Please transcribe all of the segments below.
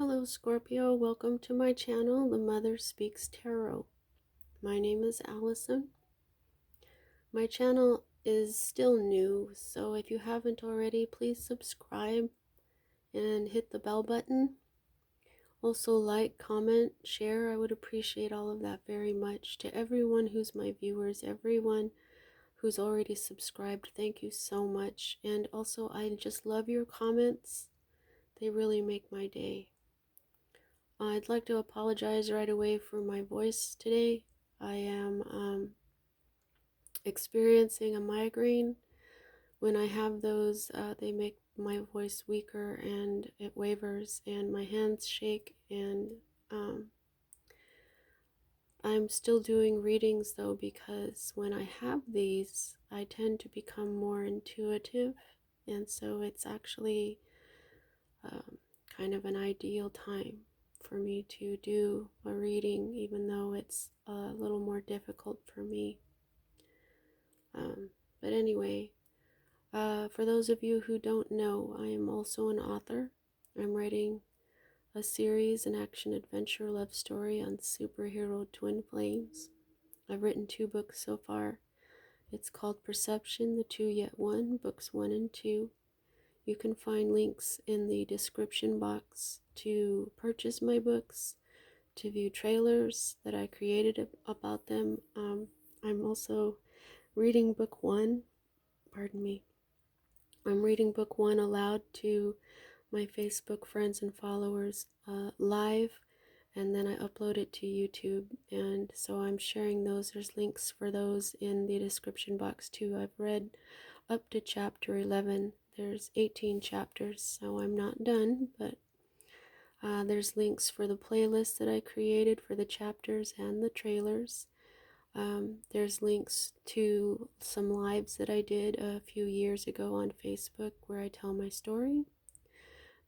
Hello Scorpio, welcome to my channel, The Mother Speaks Tarot. My name is Allison. My channel is still new, so if you haven't already, please subscribe and hit the bell button. Also like, comment, share. I would appreciate all of that very much. To everyone who's my viewers, everyone who's already subscribed, thank you so much. And also, I just love your comments. They really make my day. I'd like to apologize right away for my voice today. I am experiencing a migraine. When I have those, they make my voice weaker and it wavers and my hands shake. And I'm still doing readings though, because when I have these, I tend to become more intuitive. And so it's actually kind of an ideal time for me to do a reading, even though it's a little more difficult for me. But anyway, for those of you who don't know, I am also an author. I'm writing a series, an action-adventure love story on superhero twin flames. I've written 2 books so far. It's called Perception, the Two Yet One, books 1 and 2. You can find links in the description box to purchase my books, to view trailers that I created about them. I'm also reading book 1, pardon me. I'm reading book 1 aloud to my Facebook friends and followers live, and then I upload it to YouTube, and so I'm sharing those. There's links for those in the description box too. I've read up to chapter 11. There's 18 chapters, so I'm not done, but there's links for the playlist that I created for the chapters and the trailers. There's links to some lives that I did a few years ago on Facebook where I tell my story.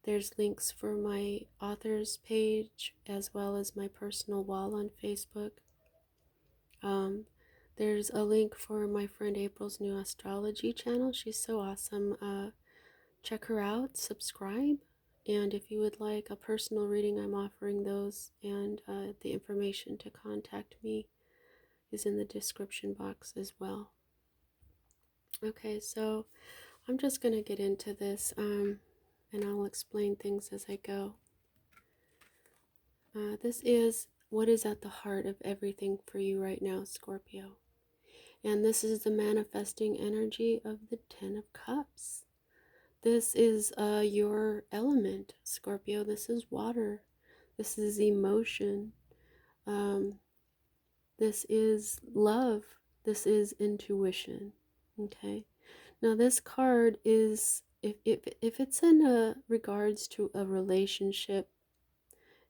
There's links for my author's page as well as my personal wall on Facebook. There's a link for my friend April's new astrology channel. She's so awesome. Check her out, subscribe, and if you would like a personal reading, I'm offering those, and the information to contact me is in the description box as well. Okay, so I'm just going to get into this, and I'll explain things as I go. This is what is at the heart of everything for you right now, Scorpio. And this is the manifesting energy of the 10 of Cups. This is your element, Scorpio. This is water. This is emotion. This is love. This is intuition. Okay. Now this card is, if it's in regards to a relationship,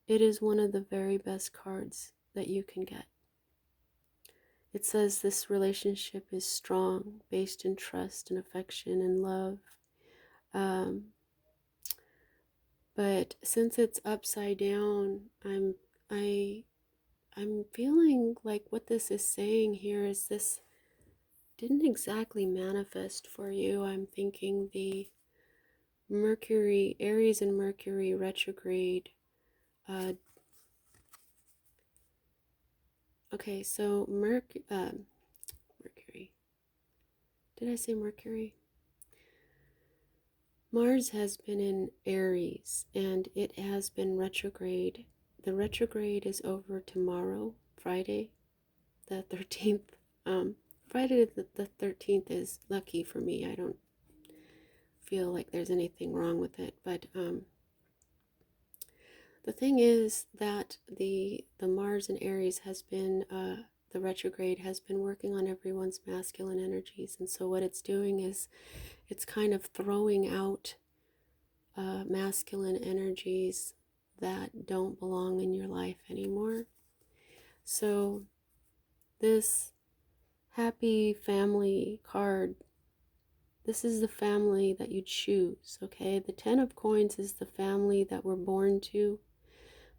it is one of the very best cards that you can get. It says this relationship is strong, based in trust and affection and love. But since it's upside down, I'm feeling like what this is saying here is this didn't exactly manifest for you. I'm thinking the Mercury, Aries and Mercury retrograde. Okay, so Mercury. Did I say Mercury? Mars has been in Aries and it has been retrograde. The retrograde is over tomorrow, Friday, the 13th. Friday the 13th is lucky for me. I don't feel like there's anything wrong with it, but the thing is that the Mars in Aries has been the retrograde has been working on everyone's masculine energies, and so what it's doing is it's kind of throwing out masculine energies that don't belong in your life anymore. So this happy family card, this is the family that you choose, okay? The 10 of coins is the family that we're born to,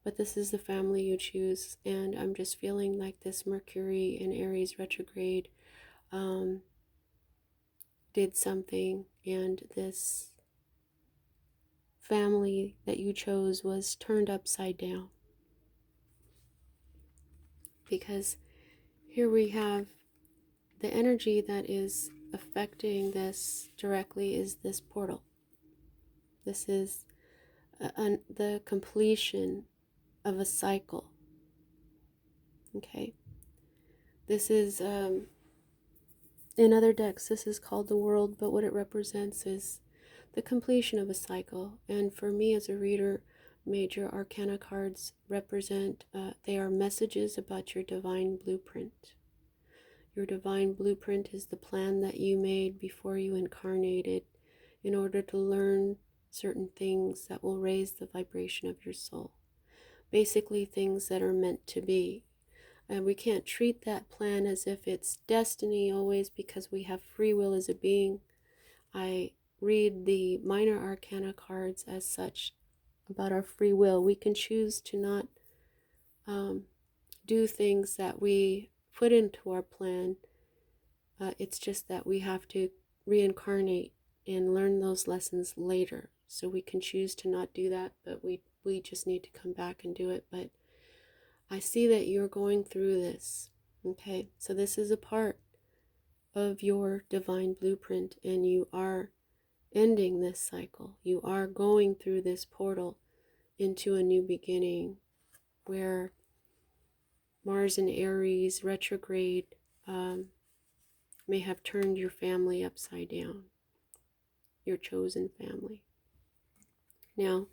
but this is the family you choose. And I'm just feeling like this Mercury in Aries retrograde did something, and this family that you chose was turned upside down. Because here we have the energy that is affecting this directly is this portal. This is the completion of a cycle. Okay. This is, in other decks, this is called the world, but what it represents is the completion of a cycle. And for me as a reader, major arcana cards represent, they are messages about your divine blueprint. Your divine blueprint is the plan that you made before you incarnated in order to learn certain things that will raise the vibration of your soul. Basically, things that are meant to be. And we can't treat that plan as if it's destiny always, because we have free will as a being. I read the minor arcana cards as such about our free will. We can choose to not do things that we put into our plan. It's just that we have to reincarnate and learn those lessons later. So we can choose to not do that, but we just need to come back and do it. But I see that you're going through this. Okay, so this is a part of your divine blueprint, and you are ending this cycle. You are going through this portal into a new beginning where Mars in Aries retrograde may have turned your family upside down, your chosen family. Now,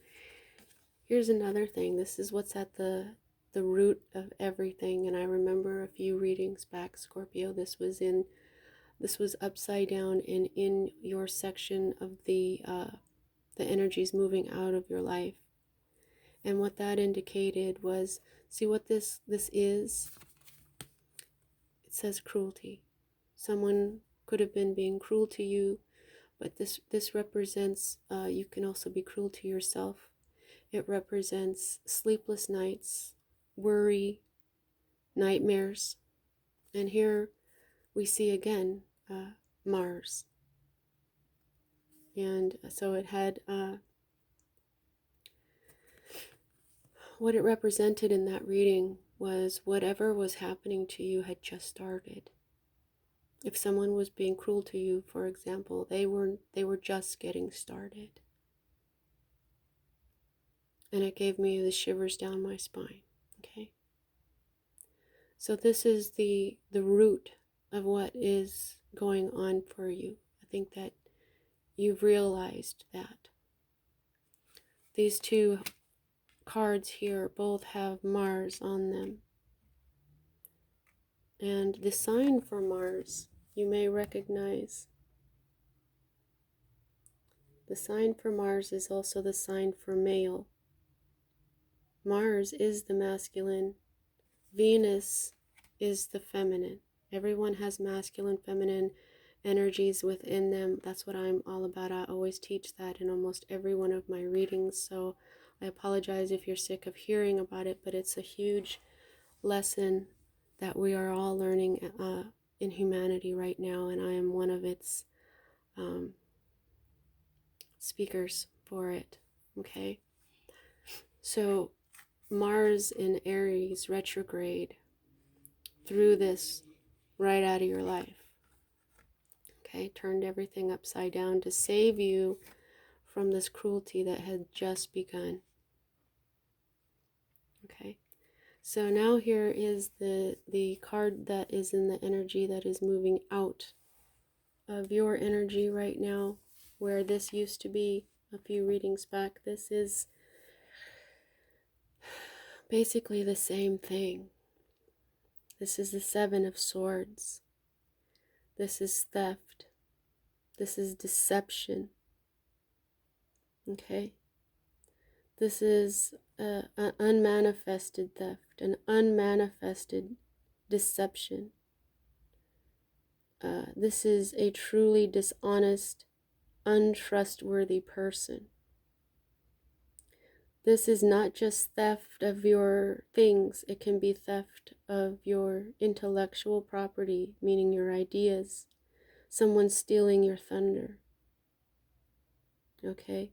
here's another thing. This is what's at the root of everything. And I remember a few readings back, Scorpio, this was upside down and in your section of the energies moving out of your life. And what that indicated was, see what this is? It says cruelty. Someone could have been being cruel to you, but this represents, you can also be cruel to yourself. It represents sleepless nights, worry, nightmares. And here we see again Mars. And so it had, what it represented in that reading was whatever was happening to you had just started. If someone was being cruel to you, for example, they were just getting started. And it gave me the shivers down my spine. Okay. So this is the root of what is going on for you. I think that you've realized that. These two cards here both have Mars on them. And the sign for Mars, you may recognize. The sign for Mars is also the sign for male. Mars is the masculine. Venus is the feminine. Everyone has masculine, feminine energies within them. That's what I'm all about. I always teach that in almost every one of my readings. So I apologize if you're sick of hearing about it, but it's a huge lesson that we are all learning in humanity right now, and I am one of its speakers for it. Okay, so Mars in Aries retrograde threw this right out of your life. Okay, turned everything upside down to save you from this cruelty that had just begun. Okay. So now here is the card that is in the energy that is moving out of your energy right now, where this used to be a few readings back. This is basically the same thing. This is the Seven of Swords. This is theft. This is deception. Okay? This is an unmanifested theft, an unmanifested deception. This is a truly dishonest, untrustworthy person. This is not just theft of your things, it can be theft of your intellectual property, meaning your ideas. Someone stealing your thunder. Okay?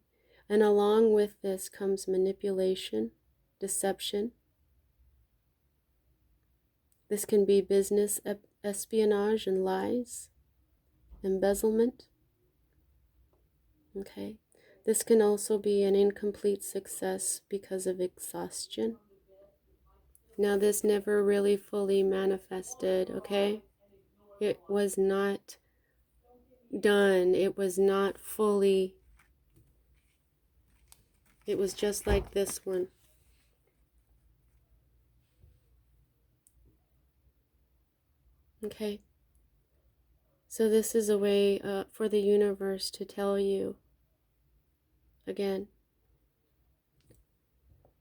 And along with this comes manipulation, deception. This can be business espionage and lies, embezzlement. Okay. This can also be an incomplete success because of exhaustion. Now, this never really fully manifested, okay? It was not done. It was not fully. It was just like this one. Okay. So this is a way for the universe to tell you, again,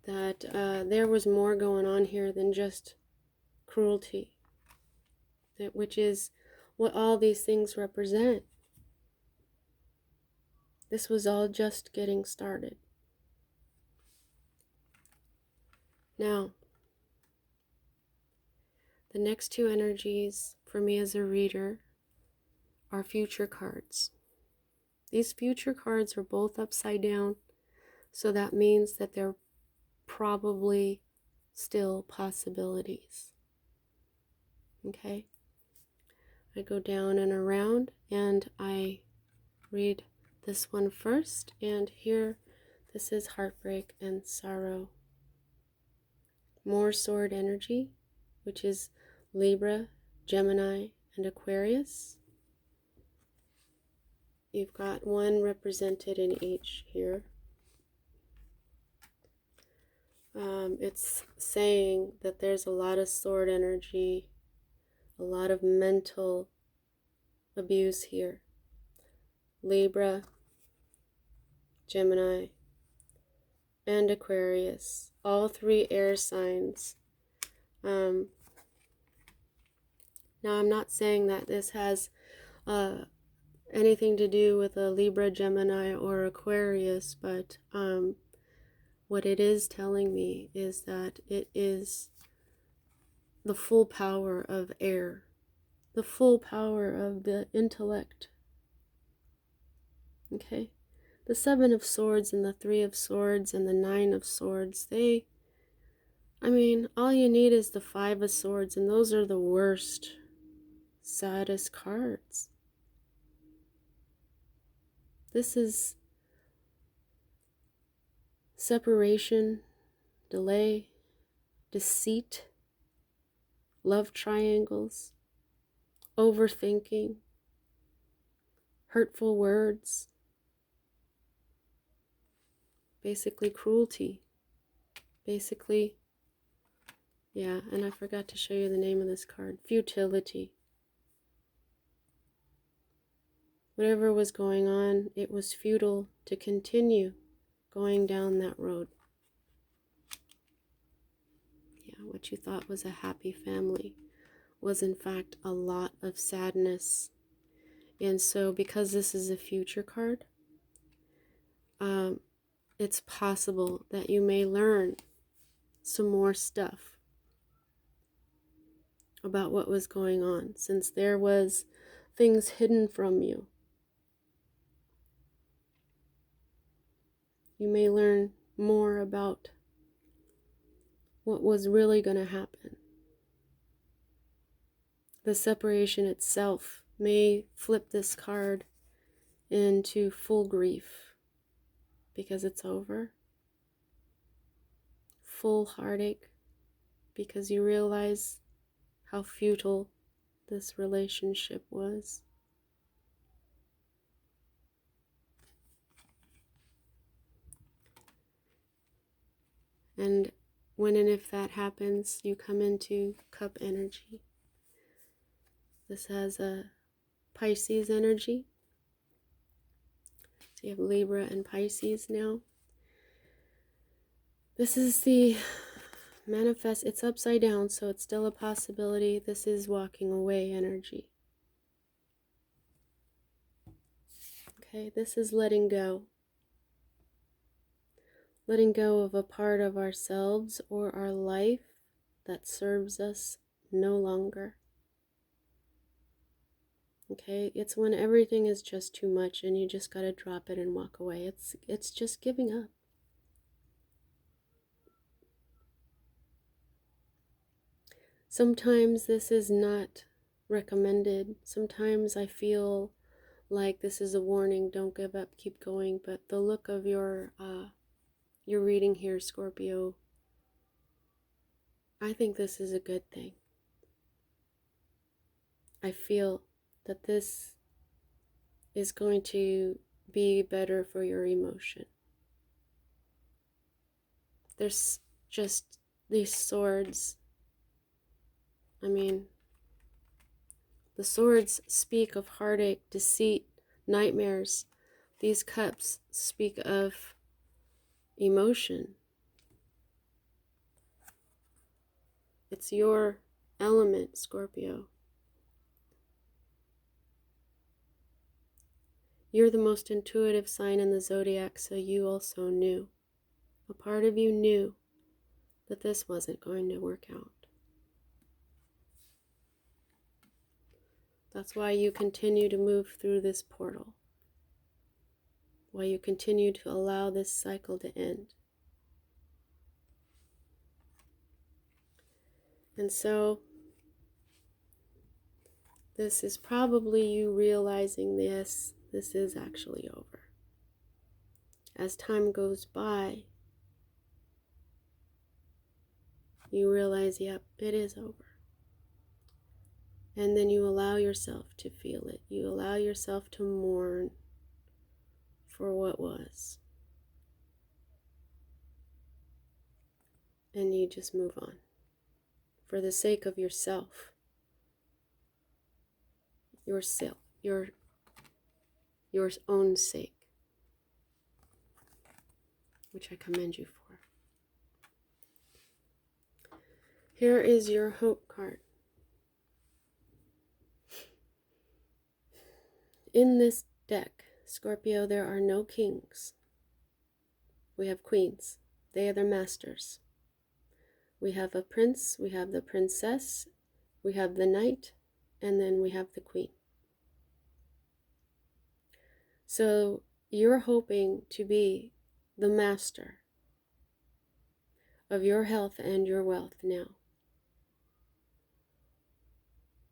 that there was more going on here than just cruelty, which is what all these things represent. This was all just getting started. Now, the next two energies for me as a reader are future cards. These future cards are both upside down, so that means that they're probably still possibilities. Okay? I go down and around and I read this one first, and here this is heartbreak and sorrow. More sword energy, which is Libra, Gemini, and Aquarius. You've got one represented in each here. It's saying that there's a lot of sword energy, a lot of mental abuse here. Libra, Gemini, and Aquarius, all three air signs. Now, I'm not saying that this has anything to do with a Libra, Gemini, or Aquarius, but what it is telling me is that it is the full power of air, the full power of the intellect. Okay? The Seven of Swords and the Three of Swords and the Nine of Swords, all you need is the Five of Swords, and those are the worst, saddest cards. This is separation, delay, deceit, love triangles, overthinking, hurtful words, basically cruelty, basically, yeah, and I forgot to show you the name of this card, futility. Whatever was going on, it was futile to continue going down that road. Yeah, what you thought was a happy family was in fact a lot of sadness. And so because this is a future card, it's possible that you may learn some more stuff about what was going on, since there was things hidden from you. You may learn more about what was really going to happen. The separation itself may flip this card into full grief because it's over. Full heartache because you realize how futile this relationship was. And when and if that happens, you come into cup energy. This has a Pisces energy. So you have Libra and Pisces now. This is the manifest. It's upside down, so it's still a possibility. This is walking away energy. Okay, this is letting go. Letting go of a part of ourselves or our life that serves us no longer. Okay, it's when everything is just too much and you just got to drop it and walk away. It's just giving up. Sometimes this is not recommended. Sometimes I feel like this is a warning, don't give up, keep going. But the look of your reading here, Scorpio, I think this is a good thing. I feel that this is going to be better for your emotion. There's just these swords. I mean, the swords speak of heartache, deceit, nightmares. These cups speak of emotion. It's your element, Scorpio. You're the most intuitive sign in the zodiac, so you also knew. A part of you knew that this wasn't going to work out. That's why you continue to move through this portal. Why you continue to allow this cycle to end. And so, this is probably you realizing this is actually over. As time goes by, you realize, yep, it is over. And then you allow yourself to feel it. You allow yourself to mourn for what was. And you just move on. For the sake of yourself. Yourself. Your own sake. Which I commend you for. Here is your hope card. In this deck, Scorpio, there are no kings. We have queens. They are the masters. We have a prince, we have the princess, we have the knight, and then we have the queen. So you're hoping to be the master of your health and your wealth now.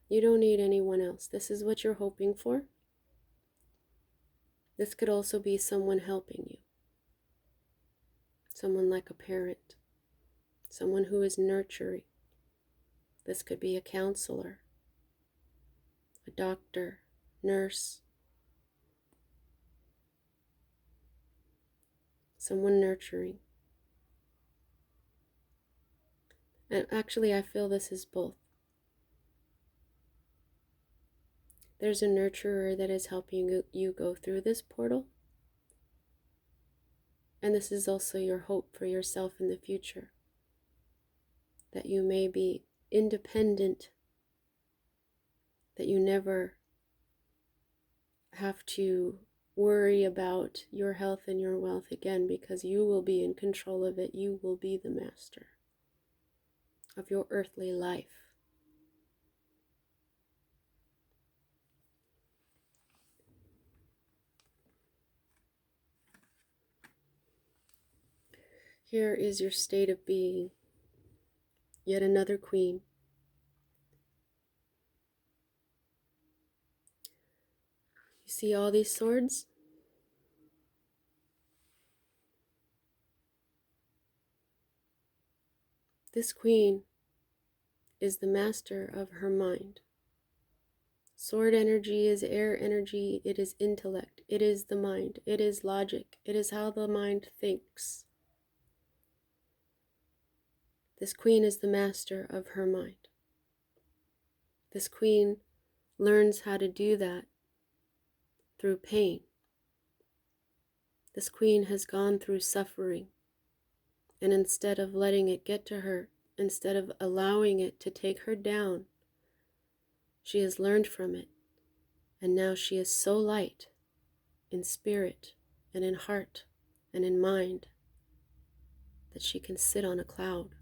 You don't need anyone else. This is what you're hoping for. This could also be someone helping you. Someone like a parent. Someone who is nurturing. This could be a counselor, a doctor, nurse. Someone nurturing. And actually, I feel this is both. There's a nurturer that is helping you go through this portal. And this is also your hope for yourself in the future. That you may be independent. That you never have to worry about your health and your wealth again, because you will be in control of it. You will be the master of your earthly life. Here is your state of being. Yet another queen. You see all these swords? This queen is the master of her mind. Sword energy is air energy. It is intellect. It is the mind. It is logic. It is how the mind thinks. This queen is the master of her mind. This queen learns how to do that through pain. This queen has gone through suffering. And instead of letting it get to her, instead of allowing it to take her down, she has learned from it. And now she is so light in spirit and in heart and in mind that she can sit on a cloud.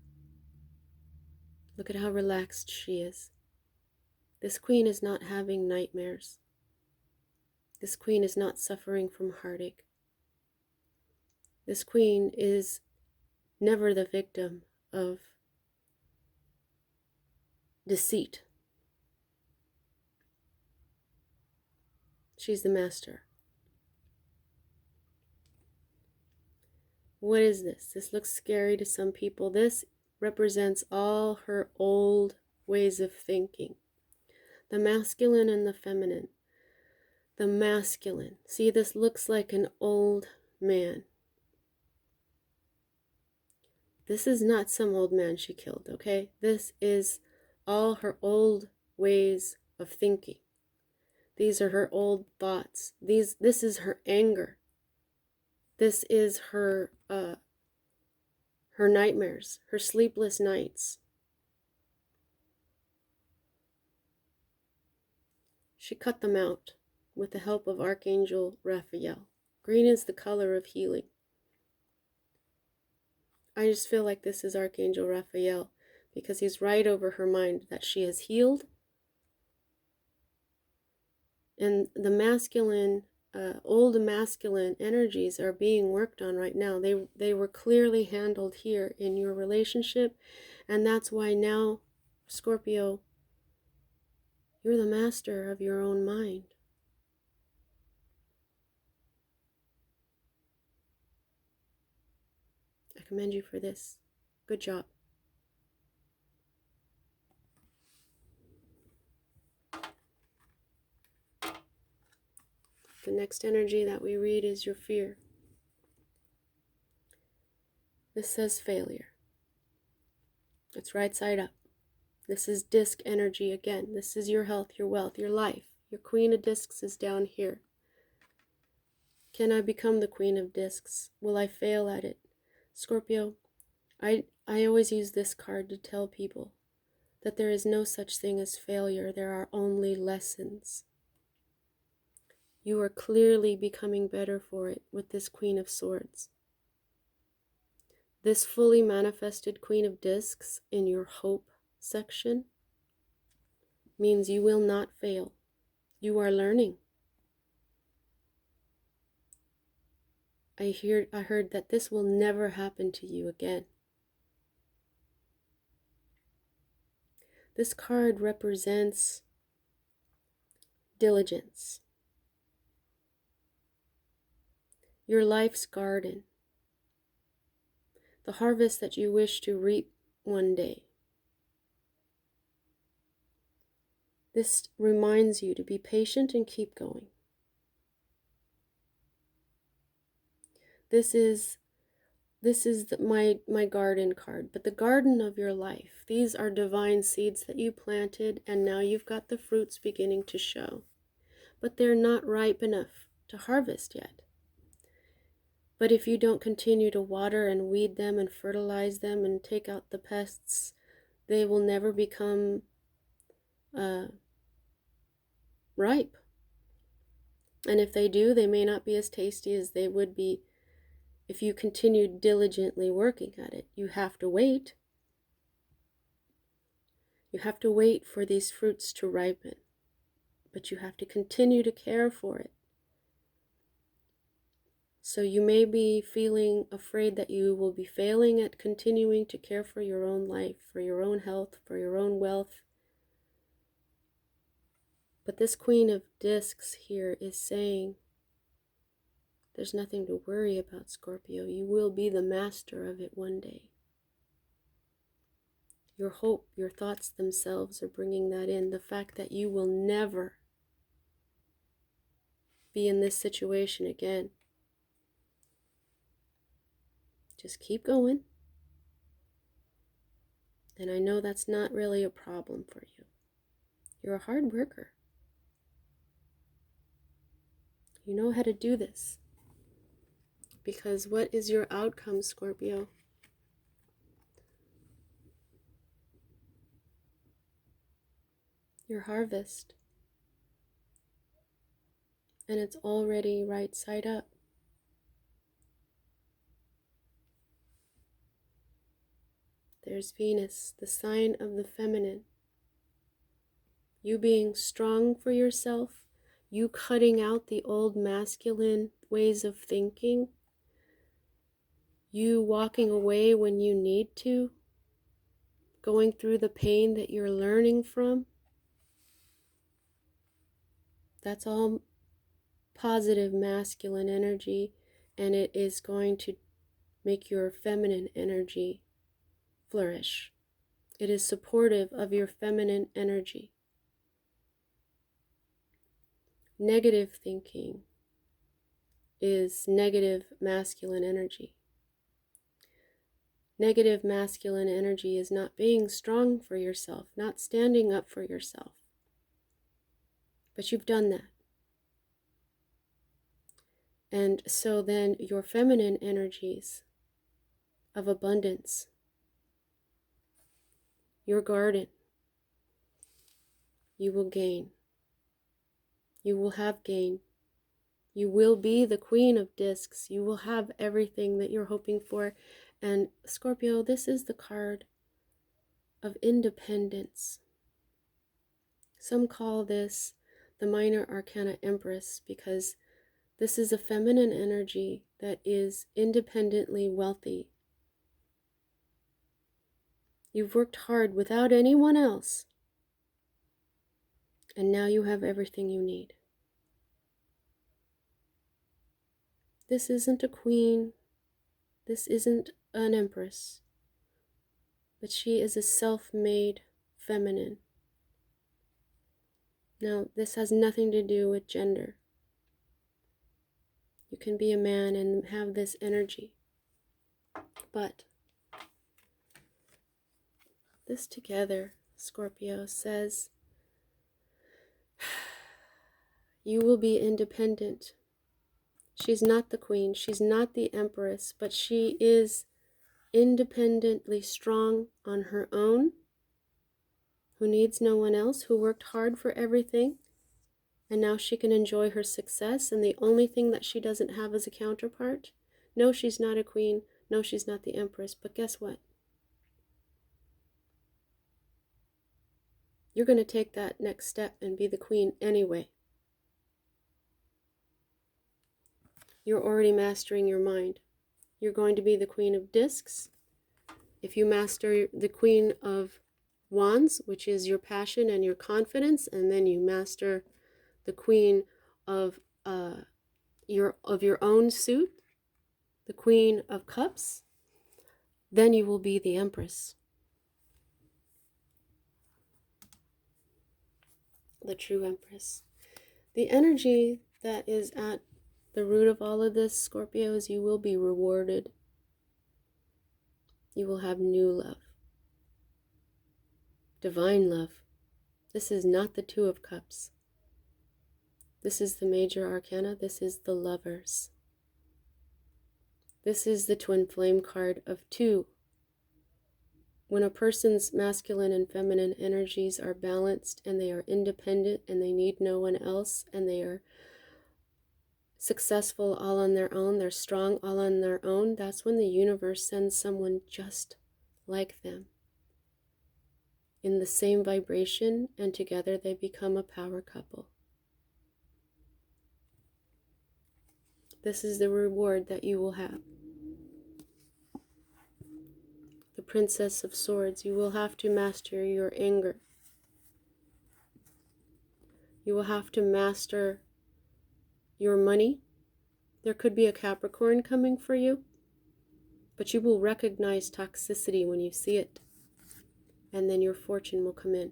Look at how relaxed she is. This queen is not having nightmares. This queen is not suffering from heartache. This queen is never the victim of deceit. She's the master. What is this? This looks scary to some people. This represents all her old ways of thinking. The masculine and the feminine. The masculine. See, this looks like an old man. This is not some old man she killed, okay? This is all her old ways of thinking. These are her old thoughts. This is her anger. This is her nightmares, her sleepless nights. She cut them out with the help of Archangel Raphael. Green is the color of healing. I just feel like this is Archangel Raphael because he's right over her mind that she has healed. And the masculine, old masculine energies are being worked on right now. They were clearly handled here in your relationship. And that's why now, Scorpio, you're the master of your own mind. I commend you for this. Good job. The next energy that we read is your fear. This says failure. It's right side up. This is disc energy again. This is your health, your wealth, your life. Your queen of discs is down here. Can I become the queen of discs? Will I fail at it? Scorpio, I always use this card to tell people that there is no such thing as failure. There are only lessons. You are clearly becoming better for it with this Queen of Swords. This fully manifested Queen of Discs in your hope section means you will not fail. You are learning. I heard that this will never happen to you again. This card represents diligence. Your life's garden. The harvest that you wish to reap one day. This reminds you to be patient and keep going. This is my garden card, but the garden of your life. These are divine seeds that you planted, and now you've got the fruits beginning to show. But they're not ripe enough to harvest yet. But if you don't continue to water and weed them and fertilize them and take out the pests, they will never become ripe. And if they do, they may not be as tasty as they would be if you continued diligently working at it. You have to wait. You have to wait for these fruits to ripen. But you have to continue to care for it. So you may be feeling afraid that you will be failing at continuing to care for your own life, for your own health, for your own wealth. But this Queen of Discs here is saying, there's nothing to worry about, Scorpio. You will be the master of it one day. Your hope, your thoughts themselves are bringing that in. The fact that you will never be in this situation again. Just keep going. And I know that's not really a problem for you. You're a hard worker. You know how to do this. Because what is your outcome, Scorpio? Your harvest. And it's already right side up. There's Venus, the sign of the feminine. You being strong for yourself, you cutting out the old masculine ways of thinking, you walking away when you need to, going through the pain that you're learning from. That's all positive masculine energy, and it is going to make your feminine energy flourish. It is supportive of your feminine energy. Negative thinking is negative masculine energy. Negative masculine energy is not being strong for yourself, not standing up for yourself. But you've done that. And so then your feminine energies of abundance, your garden, you will gain. You will have gain. You will be the queen of discs. You will have everything that you're hoping for. And Scorpio, this is the card of independence. Some call this the minor arcana empress because this is a feminine energy that is independently wealthy. You've worked hard without anyone else, and now you have everything you need. This isn't a queen. This isn't an empress. But she is a self-made feminine. Now, this has nothing to do with gender. You can be a man and have this energy. But this together, Scorpio, says you will be independent. She's not the queen, she's not the empress, but she is independently strong on her own, who needs no one else, who worked hard for everything, and now she can enjoy her success, and the only thing that she doesn't have is a counterpart. No, she's not a queen. No, she's not the empress. But guess what? You're going to take that next step and be the queen anyway. You're already mastering your mind. You're going to be the queen of discs. If you master the queen of wands, which is your passion and your confidence, and then you master the queen of your own suit, the queen of cups, then you will be the empress, the true empress. The energy that is at the root of all of this, Scorpio, is you will be rewarded. You will have new love, divine love. This is not the Two of Cups. This is the major arcana. This is the Lovers. This is the twin flame card of two. When a person's masculine and feminine energies are balanced and they are independent and they need no one else and they are successful all on their own, they're strong all on their own, that's when the universe sends someone just like them in the same vibration, and together they become a power couple. This is the reward that you will have. The Princess of Swords, you will have to master your anger. You will have to master your money. There could be a Capricorn coming for you, but you will recognize toxicity when you see it, and then your fortune will come in.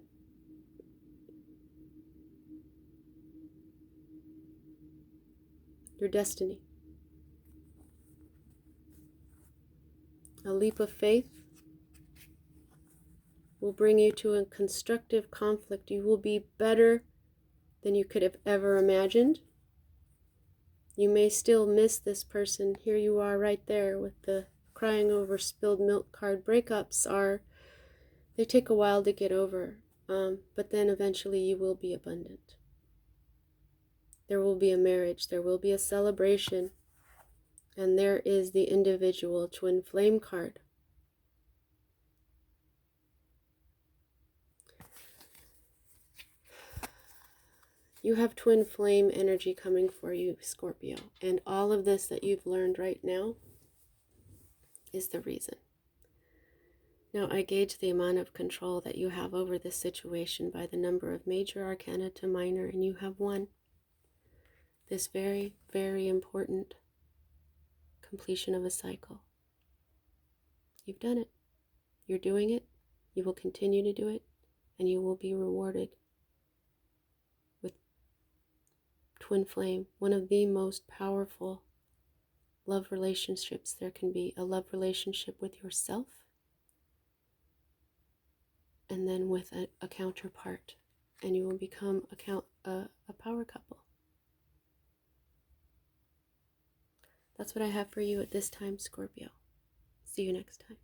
Your destiny. A leap of faith will bring you to a constructive conflict. You will be better than you could have ever imagined. You may still miss this person. Here you are right there with the crying over spilled milk card. Breakups they take a while to get over, but then eventually you will be abundant. There will be a marriage, there will be a celebration, and there is the individual twin flame card. You have twin flame energy coming for you, Scorpio. And all of this that you've learned right now is the reason. Now, I gauge the amount of control that you have over this situation by the number of major arcana to minor, and you have won this very, very important completion of a cycle. You've done it. You're doing it. You will continue to do it, and you will be rewarded with twin flame, one of the most powerful love relationships there can be, a love relationship with yourself, and then with a counterpart, and you will become a power couple. That's what I have for you at this time, Scorpio. See you next time.